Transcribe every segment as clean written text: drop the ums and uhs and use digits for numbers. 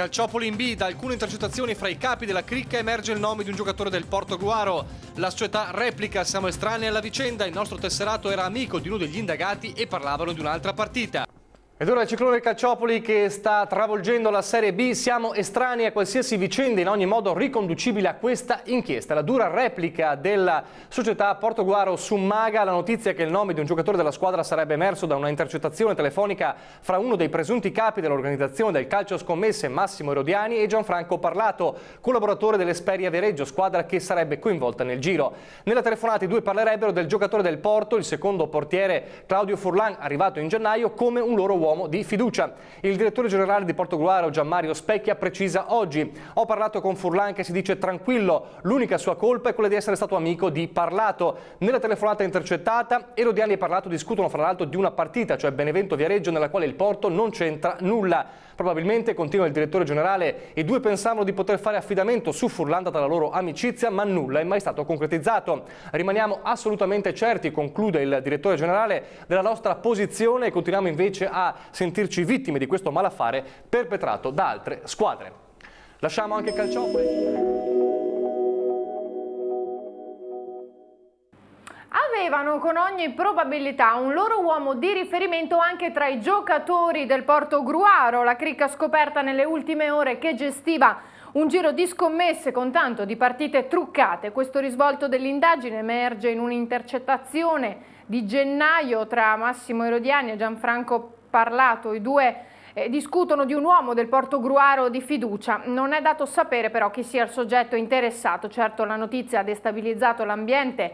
Calciopoli in B, da alcune intercettazioni fra i capi della cricca emerge il nome di un giocatore del Portogruaro. La società replica, siamo estranei alla vicenda, il nostro tesserato era amico di uno degli indagati e parlavano di un'altra partita. Ed ora il ciclone del Calciopoli che sta travolgendo la Serie B, siamo estranei a qualsiasi vicenda in ogni modo riconducibile a questa inchiesta. La dura replica della società Portogruaro summaga la notizia che il nome di un giocatore della squadra sarebbe emerso da una intercettazione telefonica fra uno dei presunti capi dell'organizzazione del calcio scommesse, Massimo Erodiani, e Gianfranco Parlato, collaboratore dell'Esperia Viareggio, squadra che sarebbe coinvolta nel giro. Nella telefonata i due parlerebbero del giocatore del Porto, il secondo portiere Claudio Furlan, arrivato in gennaio, come un loro uomo di fiducia. Il direttore generale di Portogruaro, Gianmario Specchia, precisa oggi: ho parlato con Furlan che si dice tranquillo, l'unica sua colpa è quella di essere stato amico di Parlato. Nella telefonata intercettata, Erodiani e Parlato discutono fra l'altro di una partita, cioè Benevento Viareggio, nella quale il Porto non c'entra nulla. Probabilmente, continua il direttore generale, i due pensavano di poter fare affidamento su Furlan data la loro amicizia, ma nulla è mai stato concretizzato. Rimaniamo assolutamente certi, conclude il direttore generale, della nostra posizione e continuiamo invece a sentirci vittime di questo malaffare perpetrato da altre squadre. Lasciamo anche Calciopoli. Avevano con ogni probabilità un loro uomo di riferimento anche tra i giocatori del Portogruaro. La cricca scoperta nelle ultime ore che gestiva un giro di scommesse con tanto di partite truccate. Questo risvolto dell'indagine emerge in un'intercettazione di gennaio tra Massimo Erodiani e Gianfranco Parlato. I due discutono di un uomo del Portogruaro di fiducia. Non è dato sapere però chi sia il soggetto interessato. Certo, la notizia ha destabilizzato l'ambiente,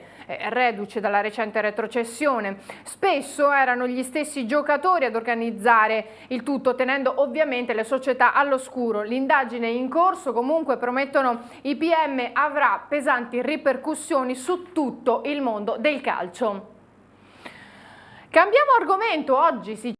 reduce dalla recente retrocessione. Spesso erano gli stessi giocatori ad organizzare il tutto, tenendo ovviamente le società all'oscuro. L'indagine in corso, comunque, promettono i PM, avrà pesanti ripercussioni su tutto il mondo del calcio. Cambiamo argomento, oggi si